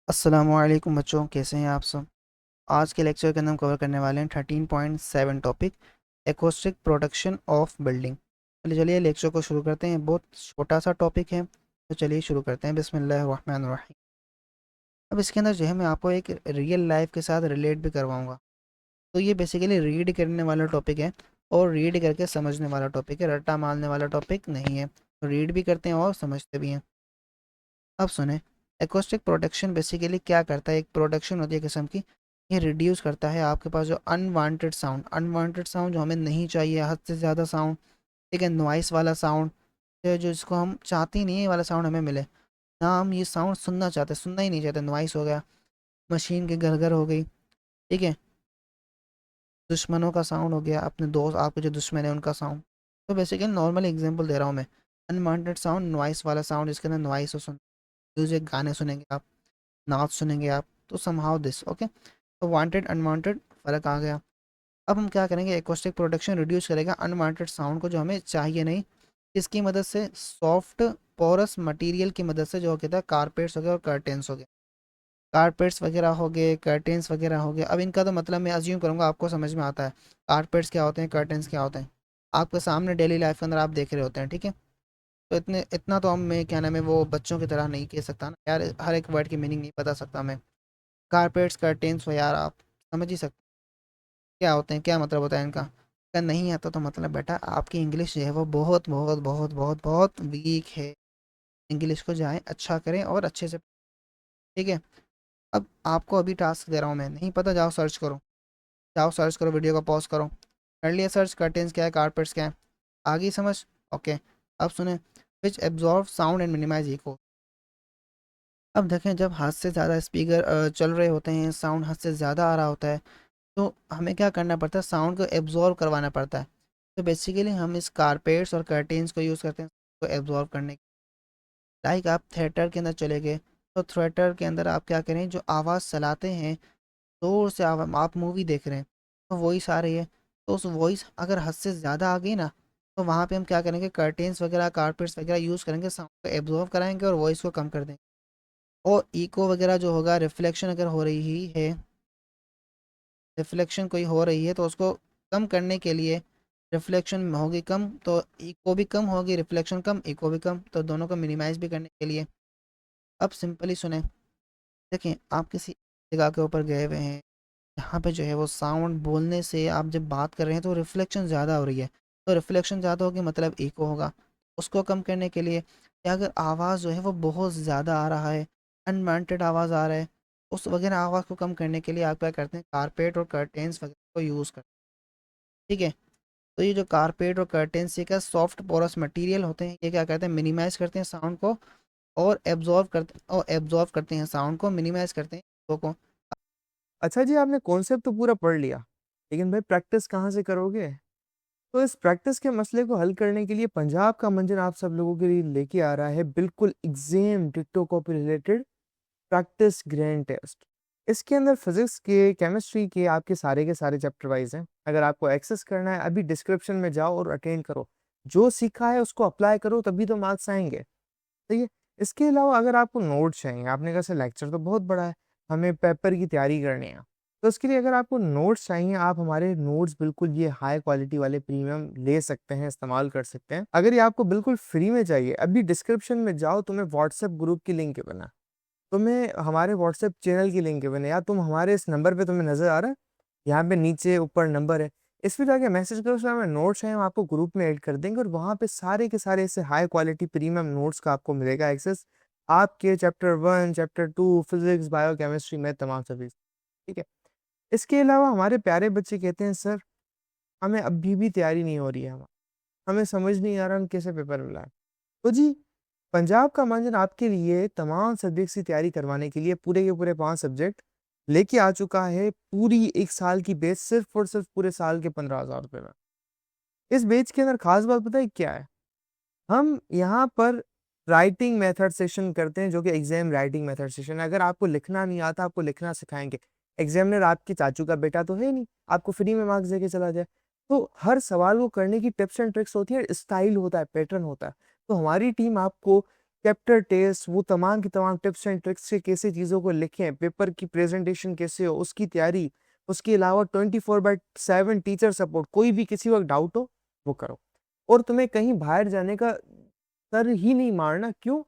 अस्सलामुअलैकुम बच्चों, कैसे हैं आप सब। आज के लेक्चर के अंदर हम कवर करने वाले हैं 13.7 topic acoustic protection of building. चलिए लेक्चर को शुरू करते हैं। बहुत छोटा सा टॉपिक है, तो चलिए शुरू करते हैं। बिस्मिल्लाहिर्रहमानिर्रहीम। अब इसके अंदर जो है मैं आपको एक रियल लाइफ के साथ रिलेट भी करवाऊंगा। तो ये बेसिकली रीड करने वाला टॉपिक है और रीड करके समझने वाला टॉपिक है, रट्टा मारने वाला टॉपिक नहीं है। तो रीड भी करते हैं और समझते भी हैं। अब सुने, एकोस्टिक प्रोटेक्शन बेसिकली क्या करता है। एक प्रोटेक्शन होती है किस्म की, ये रिड्यूस करता है आपके पास जो अनवांटेड साउंड जो हमें नहीं चाहिए, हद से ज़्यादा साउंड, ठीक है, नॉइस वाला साउंड, जो जिसको हम चाहते ही नहीं है ये वाला साउंड हमें मिले ना, हम ये साउंड सुनना चाहते, सुनना ही नहीं चाहते। नॉइस हो गया, मशीन के घर घर हो गई, ठीक है, दुश्मनों का साउंड हो गया, अपने दोस्त आपके जो दुश्मन है उनका साउंड। तो बेसिकली नॉर्मल एग्जांपल दे रहा हूँ मैं। अनवांटेड साउंड, नॉइस वाला साउंड, जिसके अंदर नॉइस हो, सुन म्यूजिक, गाने सुनेंगे आप, नाच सुनेंगे आप, तो समहाउ दिस ओके। तो वांटेड अनवांटेड फ़र्क आ गया। अब हम क्या करेंगे, एकोस्टिक प्रोटेक्शन रिड्यूस करेगा अनवांटेड साउंड को जो हमें चाहिए नहीं। इसकी मदद से सॉफ्ट पोरस मटेरियल की मदद से, जो कहता है कारपेट्स हो गए और कर्टेंस हो गए, कारपेट्स वगैरह हो गए, कर्टेंस वगैरह हो गए। अब इनका तो मतलब मैं अज्यूम करूँगा आपको समझ में आता है। कारपेट्स क्या होते हैं, कर्टेंस क्या होते हैं, आपके सामने डेली लाइफ के अंदर आप देख रहे होते हैं, ठीक है। तो इतने इतना तो हम, मैं क्या नाम है, वो बच्चों की तरह नहीं कह सकता ना यार, हर एक वर्ड की मीनिंग नहीं बता सकता मैं। कारपेट्स कर्टेन्स हो यार, आप समझ ही सकते क्या होते हैं, क्या मतलब होता है इनका। अगर नहीं आता तो मतलब बेटा आपकी इंग्लिश जो है वो बहुत बहुत बहुत बहुत बहुत वीक है। इंग्लिश को जाएं अच्छा करें और अच्छे से, ठीक है। अब आपको अभी टास्क दे रहा हूँ मैं, नहीं पता जाओ सर्च करो, जाओ सर्च करो, वीडियो को पॉज करो, कर लिया सर्च, कर्टेन्स क्या है, कारपेट्स क्या है, आ गई समझ। ओके, अब सुने, which absorb sound and minimize echo. अब देखें, जब हद से ज़्यादा स्पीकर चल रहे होते हैं, साउंड हद से ज़्यादा आ रहा होता है, तो हमें क्या करना पड़ता है, साउंड को एब्जॉर्व करवाना पड़ता है। तो बेसिकली हम इस कारपेट्स और कर्टेन्स को यूज़ करते हैं को एब्जॉर्व करने। लाइक आप थिएटर के अंदर चले गए, तो थिएटर के अंदर आप क्या करें, जो आवाज़ चलाते हैं, ज़ोर से आप मूवी देख रहे हैं, तो वॉइस आ रही है, तो उस वॉइस अगर हद से ज़्यादा आ गई ना, तो वहाँ पे हम क्या करेंगे, कर्टेन्स वगैरह कारपेट्स वगैरह यूज़ करेंगे, साउंड को एब्जॉर्व कराएंगे और वॉइस को कम कर देंगे। और इको वगैरह जो होगा, रिफ्लेक्शन अगर हो रही है, रिफ्लेक्शन कोई हो रही है तो उसको कम करने के लिए, रिफ्लेक्शन होगी कम तो इको भी कम होगी, रिफ्लेक्शन कम इको भी कम, तो दोनों को मिनिमाइज भी करने के लिए। अब सिंपली सुने, देखें आप किसी जगह के ऊपर गए हुए हैं, यहाँ पे जो है वो साउंड बोलने से, आप जब बात कर रहे हैं तो रिफ्लेक्शन ज़्यादा हो रही है, तो रिफ्लेक्शन ज़्यादा होगी मतलब इको होगा। उसको कम करने के लिए, या अगर आवाज़ जो है वो बहुत ज़्यादा आ रहा है, अनवांटेड आवाज़ आ रहा है, उस वगैरह आवाज़ को कम करने के लिए आप क्या करते हैं, कारपेट और कर्टेन्स वगैरह को यूज़ करते हैं, ठीक है। तो ये जो कारपेट और कर्टेन्स ये क्या सॉफ्ट पोरस मटेरियल होते हैं, ये क्या करते हैं, मिनिमाइज करते हैं साउंड को और एब्जॉर्व करते हैं साउंड को, मिनिमाइज करते हैं echo को। अच्छा जी, आपने कॉन्सेप्ट तो पूरा पढ़ लिया, लेकिन भाई प्रैक्टिस कहाँ से करोगे? तो इस प्रैक्टिस के मसले को हल करने के लिए पंजाब का मंजर आप सब लोगों के लिए लेके आ रहा है बिल्कुल एग्जाम डिक्टो copy related practice grand test. इसके अंदर फिजिक्स के, केमिस्ट्री के आपके सारे के सारे चैप्टर वाइज हैं। अगर आपको एक्सेस करना है, अभी डिस्क्रिप्शन में जाओ और अटेंड करो, जो सीखा है उसको अप्लाई करो, तभी तो मार्क्स आएंगे। ठीक है। इसके अलावा अगर आपको नोट्स चाहिए, आपने कहा लेक्चर तो बहुत बड़ा है, हमें पेपर की तैयारी करनी है, तो उसके लिए अगर आपको नोट्स चाहिए, आप हमारे नोट्स बिल्कुल ये हाई क्वालिटी वाले प्रीमियम ले सकते हैं, इस्तेमाल कर सकते हैं। अगर ये आपको बिल्कुल फ्री में चाहिए, अभी डिस्क्रिप्शन में जाओ, तुम्हें व्हाट्सएप ग्रुप की लिंक बना, तुम्हें हमारे व्हाट्सएप चैनल की लिंक बने, या तुम हमारे इस नंबर पे तुम्हें नजर आ रहा है, यहाँ पे नीचे ऊपर नंबर है, इस पे जाके मैसेज करो, उसमें हमें नोट्स हैं, हम आपको ग्रुप में ऐड कर देंगे, और वहाँ पे सारे के सारे ऐसे हाई क्वालिटी प्रीमियम नोट्स का आपको मिलेगा एक्सेस, आपके chapter 1 chapter 2 physics bio chemistry में तमाम सभी। ठीक है। इसके अलावा हमारे प्यारे बच्चे कहते हैं सर, हमें अभी भी तैयारी नहीं हो रही है, हमें समझ नहीं आ रहा हम कैसे पेपर मिला है। तो जी, पंजाब का मंजन आपके लिए तमाम सब्जेक्ट्स की तैयारी करवाने के लिए पूरे के पूरे 5 सब्जेक्ट लेके आ चुका है, पूरी 1 साल की बेच, सिर्फ और सिर्फ पूरे साल के 15,000 रुपए में। इस बेच के अंदर खास बात पता है क्या है? हम यहाँ पर राइटिंग मेथड सेशन करते हैं, जो कि एग्जाम राइटिंग मेथड सेशन है। अगर आपको लिखना नहीं आता, आपको लिखना सिखाएंगे। एग्जामिनर आपके चाचू का बेटा तो है नहीं, आपको फ्री में मार्क्स देके चला जाए। तो हर सवाल को करने की टिप्स एंड ट्रिक्स होती है, स्टाइल होता है, पैटर्न होता है। तो हमारी टीम आपको कैप्टर टेस्ट, वो तमाम की तमाम टिप्स एंड ट्रिक्स से कैसे चीज़ों को लिखें, पेपर की प्रेजेंटेशन कैसे हो, उसकी तैयारी, उसके अलावा 24/7 टीचर सपोर्ट, कोई भी किसी वक्त डाउट हो वो करो। और तुम्हें कहीं बाहर जाने का सर ही नहीं मारना, क्यों?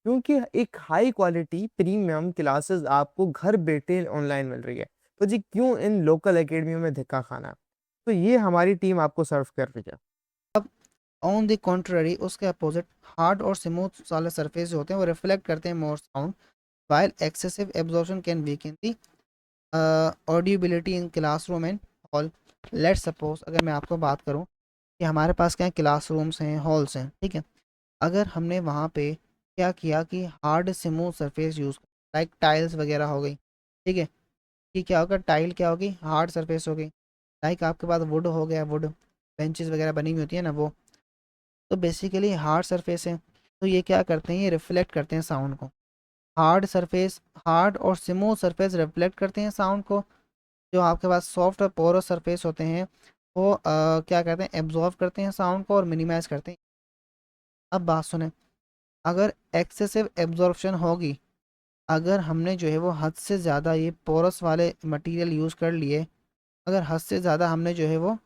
क्योंकि एक हाई क्वालिटी प्रीमियम क्लासेस आपको घर बैठे ऑनलाइन मिल रही है, तो जी क्यों इन लोकल एकेडमियों में धक्का खाना है? तो ये हमारी टीम आपको सर्व कर रही है। ऑन द कॉन्ट्ररी उसके अपोजिट हार्ड और स्मूथ वाले सरफेस जो होते हैं वो रिफ्लेक्ट करते हैं मोर sound, while excessive absorption can weaken the audibility in classroom and hall. Let suppose अगर मैं आपको बात करूं कि हमारे पास क्या क्लासरूम्स हैं, हॉल्स हैं, ठीक है। अगर हमने वहाँ पे क्या किया कि hard smooth surface use, like tiles वगैरह हो गई, ठीक है, कि क्या होगा, टाइल क्या होगी, हार्ड सरफेस हो गई। लाइक आपके पास वुड हो गया, वुड बेंचेस वगैरह बनी हुई होती है ना, वो तो बेसिकली हार्ड सरफेस है। तो ये क्या करते हैं, ये रिफ्लेक्ट करते हैं साउंड को। हार्ड सरफेस, हार्ड और स्मूथ सरफेस रिफ्लेक्ट करते हैं साउंड को। जो आपके पास सॉफ्ट और पोरस सरफेस होते हैं वो क्या करते हैं, एब्जॉर्व करते हैं साउंड को और मिनिमाइज करते हैं। अब बात सुने, अगर एक्सेसिव एब्जॉर्प्शन होगी, अगर हमने जो है वो हद से ज़्यादा ये पोरस वाले मटेरियल यूज़ कर लिए, अगर हद से ज़्यादा हमने जो है वो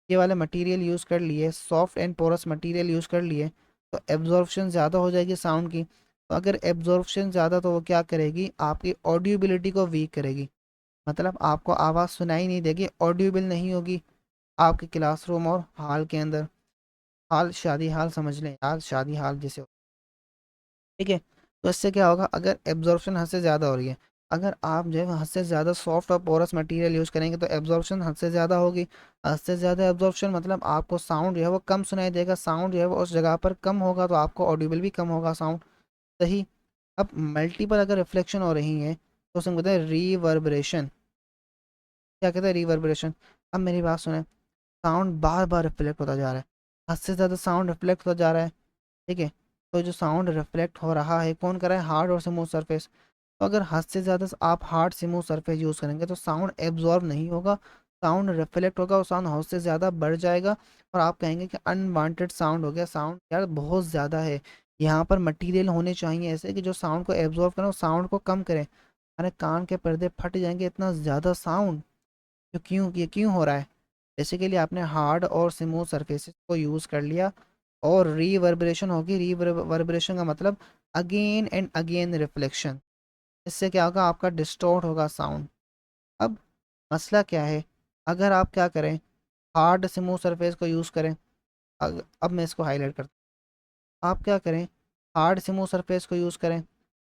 ये वाले मटेरियल यूज़ कर लिए, soft and porous material use कर लिए, तो एब्जॉर्प्शन ज़्यादा हो जाएगी साउंड की। तो अगर एब्जॉर्प्शन ज़्यादा तो वो क्या करेगी, आपकी ऑडियोबिलिटी को वीक करेगी। मतलब आपको आवाज़ सुनाई नहीं देगी, ऑडियोबल नहीं होगी आपके क्लासरूम और हॉल के अंदर। हाल शादी हाल समझ लें यार, शादी हाल जैसे, ठीक है। तो इससे क्या होगा, अगर एब्जॉर्प्शन हद से ज़्यादा हो रही है, अगर आप जो है हद से ज़्यादा सॉफ्ट और पोरस मटेरियल यूज़ करेंगे तो एब्जॉर्प्शन हद से ज़्यादा होगी। हद से ज़्यादा एब्जॉर्प्शन मतलब आपको साउंड जो है वो कम सुनाई देगा, साउंड जो है वो उस जगह पर कम होगा, तो आपको ऑडिबल भी कम होगा साउंड, सही। अब मल्टीपल अगर रिफ्लेक्शन हो रही है तो उसे कहते हैं रीवर्बरेशन। क्या कहते हैं, रीवर्बरेशन। अब मेरी बात सुने, साउंड बार बार रिफ्लेक्ट होता जा रहा है, हद से ज़्यादा साउंड रिफ्लेक्ट होता जा रहा है, ठीक है। तो जो साउंड रिफ्लेक्ट हो रहा है कौन कर रहा है, हार्ड और स्मूथ सरफेस। तो अगर हद से ज़्यादा आप हार्ड स्मूथ सरफेस यूज़ करेंगे तो साउंड एब्जॉर्ब नहीं होगा, साउंड रिफ्लेक्ट होगा और साउंड हद से ज़्यादा बढ़ जाएगा। और आप कहेंगे कि अनवांटेड साउंड हो गया, साउंड यार बहुत ज़्यादा है। यहाँ पर मटेरियल होने चाहिए ऐसे कि जो साउंड को एब्जॉर्ब करें और साउंड को कम करें। अरे कान के पर्दे फट जाएंगे, इतना ज़्यादा साउंड। तो क्यों, ये क्यों हो रहा है, बेसिकली आपने हार्ड और स्मूथ सरफेसेस को यूज़ कर लिया और रीवर्बरेशन होगी। रीवर्बरेशन का मतलब अगेन एंड अगेन रिफ्लेक्शन। इससे क्या होगा, आपका डिस्टॉर्ट होगा साउंड। अब मसला क्या है, अगर आप क्या करें, हार्ड स्मूथ सरफेस को यूज़ करें। अब मैं इसको हाईलाइट करता हूँ, आप क्या करें, हार्ड स्मूथ सरफेस को यूज़ करें,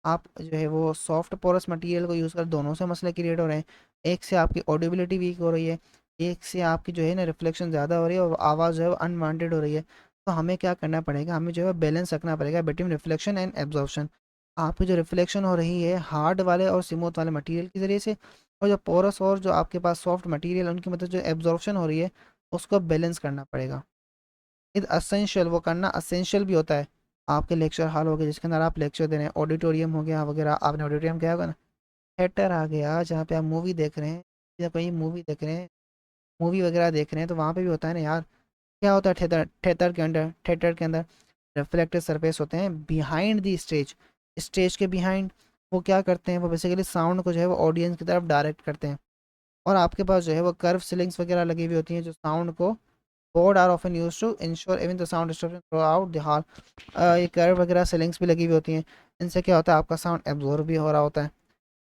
आप जो है वो सॉफ्ट पोरस मटेरियल को यूज़ कर, दोनों से मसले क्रिएट हो रहे हैं। एक से आपकी ऑडिबिलिटी वीक हो रही है, एक से आपकी जो है ना रिफ्लेक्शन ज़्यादा हो रही है और आवाज़ जो है वो अनवांटेड हो रही है। तो हमें क्या करना पड़ेगा, हमें जो है बैलेंस रखना पड़ेगा बिटवीन रिफ्लेक्शन एंड एब्जॉर्प्शन। आपकी जो रिफ्लेक्शन हो रही है हार्ड वाले और स्मूथ वाले मटेरियल के ज़रिए से, और जो पोरस और जो आपके पास सॉफ्ट मटेरियल उनकी मतलब जो एब्जॉर्प्शन हो रही है, उसको बैलेंस करना पड़ेगा। इज असेंशियल, वो करना असेंशियल भी होता है। आपके लेक्चर हॉल हो गए जिसके अंदर आप लेक्चर दे रहे हैं, ऑडिटोरियम हो गया वगैरह, आपने ऑडिटोरियम क्या होगा ना, थिएटर आ गया जहाँ पे आप मूवी देख रहे हैं, या कोई मूवी देख रहे हैं, मूवी वगैरह देख रहे हैं, तो वहाँ पे भी होता है ना यार। क्या होता है थिएटर, थिएटर के अंदर रिफ्लेक्टिव सरफेस होते हैं बिहाइंड द स्टेज, स्टेज के बिहाइंड। वो क्या करते हैं, वो बेसिकली साउंड को जो है वो ऑडियंस की तरफ डायरेक्ट करते हैं। और आपके पास जो है वो कर्व सीलिंग्स वगैरह लगी हुई होती हैं जो साउंड को, board are often use to ensure even the sound destruction throughout the hall. ये कर्व वगैरह सीलिंग्स भी लगी हुई होती हैं, इनसे क्या होता है, आपका साउंड एब्जॉर्ब भी हो रहा होता है।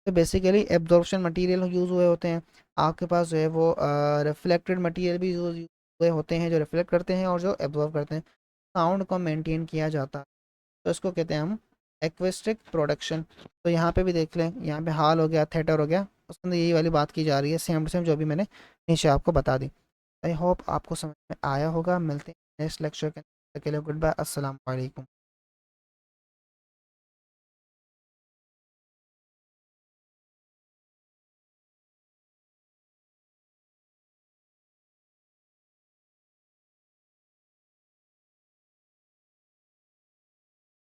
तो बेसिकली एब्जॉर्प्शन मटेरियल यूज़ हुए होते हैं, आपके पास जो है वो रिफ्लेक्टेड मटेरियल भी यूज़ हुए होते हैं जो रिफ्लेक्ट करते हैं और जो एब्जॉर्ब करते हैं। साउंड को मेंटेन किया जाता है, तो इसको कहते हैं हम एक्वेस्टिक प्रोडक्शन। तो यहाँ पे भी देख लें, यहाँ पे हॉल हो गया, थिएटर हो गया, उसके अंदर यही वाली बात की जा रही है, सेम टू सेम जो भी मैंने नीचे आपको बता दी। आई होप आपको समझ में आया होगा। मिलते हैं नेक्स्ट लेक्चर के, गुड बाय, अस्सलाम वालेकुम।